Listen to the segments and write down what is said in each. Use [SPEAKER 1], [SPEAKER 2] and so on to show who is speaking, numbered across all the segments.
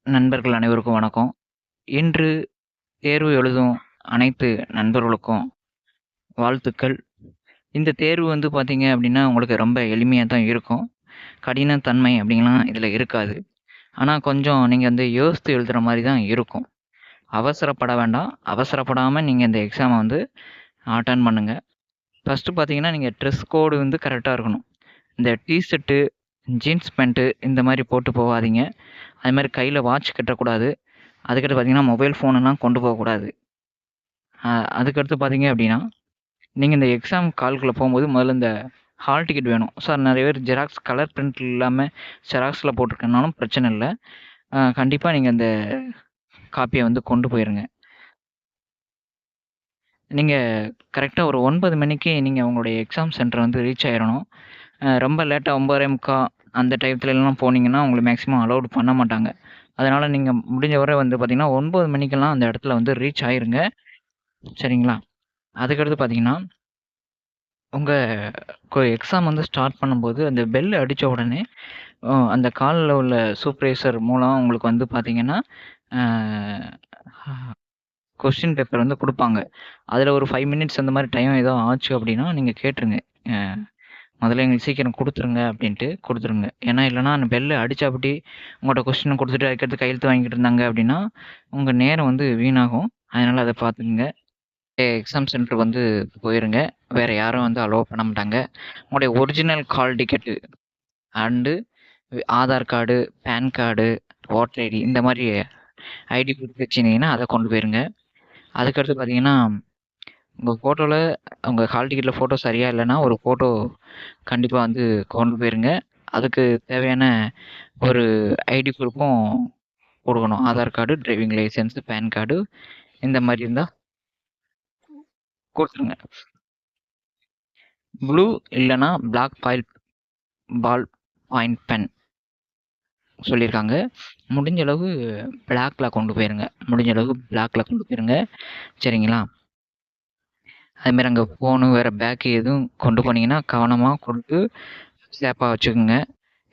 [SPEAKER 1] நண்பர்கள் அனைவருக்கும் வணக்கம். இன்று தேர்வு எழுதும் அனைத்து நண்பர்களுக்கும் வாழ்த்துக்கள். இந்த தேர்வு வந்து பார்த்தீங்க அப்படின்னா, உங்களுக்கு ரொம்ப எளிமையா தான் இருக்கும். கடினத்தன்மை அப்படின்லாம் இதில இருக்காது. ஆனா கொஞ்சம் நீங்க வந்து யோசித்து எழுதுற மாரி தான் இருக்கும். அவசரப்பட வேண்டாம். அவசரப்படாம நீங்க இந்த எக்ஸாம வந்து அட்டெண்ட் பண்ணுங்க. ஃபர்ஸ்ட்டு பார்த்தீங்கன்னா, நீங்க ட்ரெஸ் கோடு வந்து கரெக்ட்டா இருக்கணும். இந்த டீ ஷர்ட்டு, ஜீன்ஸ் பேண்ட்டு இந்த மாரி போட்டு போவாதீங்க. அது மாரி கையில வாட்ச் கட்டக்கூடாது. அதுக்கடுத்து பார்த்தீங்கன்னா, மொபைல் ஃபோனெல்லாம் கொண்டு போகக்கூடாது. அ அதுக்கடுத்து பார்த்தீங்க அப்படின்னா, நீங்க இந்த எக்ஸாம் ஹாலுக்குள்ள போம்போது முதல்ல இந்த ஹால் டிக்கெட் வேணும். சார் நெறைய பேர் ஜெராக்ஸ் கலர் பிரிண்ட் இல்லாம ஜெராக்ஸ்ல போட்டிருக்கனாலும் பிரச்சனை இல்ல. கண்டிப்பா நீங்க அந்த காப்பிய வந்து கொண்டு போயிருங்க. நீங்க கரெக்ட்டா ஒரு 9 மணிக்கு நீங்க உங்களுடைய எக்ஸாம் சென்டர் வந்து ரீச் ஆயிரணும். ரொம்ப லேட்டா 9:45 அந்த டயத்துலலாம் போனீங்கன்னா, உங்கள மேக்ஸிமம் அலோவ்ட் பண்ண மாட்டாங்க. அதனால நீங்க முடிஞ்ச வரை வந்து பார்த்தீங்கன்னா, 9 மணிக்கெல்லாம் அந்த இடத்துல வந்து ரீச் ஆயிருங்க. சரிங்களா? அதுக்கடுத்து பார்த்தீங்கன்னா, உங்க எக்ஸாம் வந்து ஸ்டார்ட் பண்ணும்போது, அந்த பெல் அடிச்ச உடனே, அந்த கால்ல உள்ள சூப்பர்வைசர் மூலம் உங்களுக்கு வந்து பார்த்தீங்கன்னா, அ கொஸ்டின் பேப்பர் வந்து குடுப்பாங்க. அதுல ஒரு 5 மினிட்ஸ் அந்த மாரி டைம் ஏதோ ஆச்சு அப்டின்னா, நீங்க கேட்டுருங்க. அ முதல்ல எங்களுக்கு சீக்கிரம் குடுத்துருங்க அப்டின்ட்டு குடுத்துருங்க. ஏன்னா, இல்லன்னா அந்த பெல் அடிச்சாப்படி உங்கள்ட்ட கொஸ்டின குடுத்துட்டு அதுக்கடுத்து கையெழுத்து வாங்கிட்டு இருந்தாங்க அப்டின்னா, உங்க நேரம் வந்து வீணாகும். அதனால அத பார்த்துக்கங்க. எக்ஸாம் சென்டர் வந்து போயிருங்க. வேற யாரும் வந்து அலோவ் பண்ண மாட்டாங்க. உங்களுடைய original hall ticket and Aadhaar card, PAN card, voter ID இந்த மாரி ஐடி ப்ரூஃப் வச்சிருந்தீங்கன்னா, அத கொண்டு போயிருங்க. அதுக்கடுத்து பார்த்தீங்கன்னா, உங்க ஃபோட்டோல உங்க ஹால் டிக்கெட்ல ஃபோட்டோ சரியா இல்லன்னா, ஒரு ஃபோட்டோ கண்டிப்பா வந்து கொண்டு போயிருங்க. அதுக்கு தேவையான ஒரு ஐடி ப்ரூஃப்பும் குடுக்கணும். Aadhaar card, driving licence, PAN card இந்த மாரி இருந்தா குடுத்துருங்க. ப்ளூ இல்லன்னா பிளாக் பால் பாயிண்ட் பென் சொல்லியிருக்காங்க. முடிஞ்ச அளவு பிளாக்ல கொண்டு போயிருங்க. முடிஞ்ச அளவு பிளாக்ல கொண்டு போயிருங்க. சரிங்களா? அதுமாரி அங்க ஃபோனு வேற பேக் எதுவும் கொண்டு போனீங்கன்னா, கவனமா கொடுத்து சேஃபா வச்சுக்கோங்க.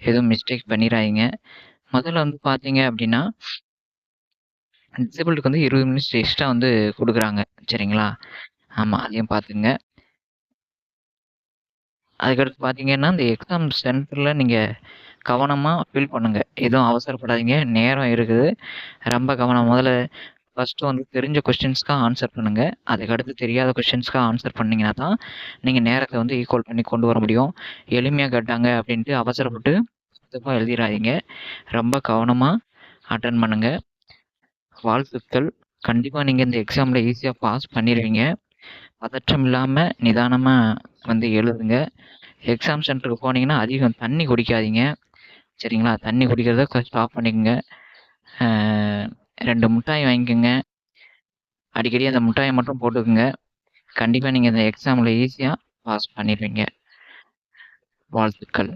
[SPEAKER 1] எதுவும் மிஸ்டேக் பண்ணிறாதீங்க. முதல்ல வந்து பார்த்தீங்க அப்டின்னா, டிசேபிள்டுக்கு வந்து 20 மினிட்ஸ் எக்ஸ்ட்ரா வந்து குடுக்குறாங்க. சரிங்களா? ஆமா. அதையும் பார்த்துக்கங்க. அதுக்கடுத்து பார்த்தீங்கன்னா, இந்த எக்ஸாம் சென்டர்ல நீங்க கவனமா ஃபில் பண்ணுங்க. எதுவும் அவசரப்படாதீங்க. நேரம் இருக்குது. ரொம்ப கவனம் முதல்ல ஃபர்ஸ்ட்டு வந்து தெரிஞ்ச கொஸ்டின்ஸ்க்கு ஆன்சர் பண்ணுங்க. அதுக்கடுத்து தெரியாத கொஸ்டின்ஸ்க்கு ஆன்சர் பண்ணீங்கன்னா தான், நீங்க நேரத்த வந்து ஈக்குவல் பண்ணி கொண்டு வர முடியும். எளிமையா கேட்டாங்க அப்டின்ட்டு அவசரப்பட்டு தப்பா எழுதிறாதீங்க. ரொம்ப கவனமா அட்டெண்ட் பண்ணுங்க. வாழ்த்துக்கள். கண்டிப்பா நீங்க இந்த எக்ஸாம்ல ஈஸியா பாஸ் பண்ணிருவீங்க. பதற்றம் இல்லாம நிதானமா வந்து எழுதுங்க. எக்ஸாம் சென்டருக்கு போனீங்கன்னா, அதிகம் தண்ணி குடிக்காதீங்க. சரிங்களா? தண்ணி குடிக்கிறத ஸ்டாப் பண்ணிக்கங்க. அ 2 முட்டாய் வாங்கிக்கங்க. அடிக்கடி அந்த முட்டாய மட்டும் போட்டுக்கங்க. கண்டிப்பா நீங்க இந்த எக்ஸாம்ல ஈஸியா பாஸ் பண்ணிருவீங்க. வாழ்த்துக்கள்.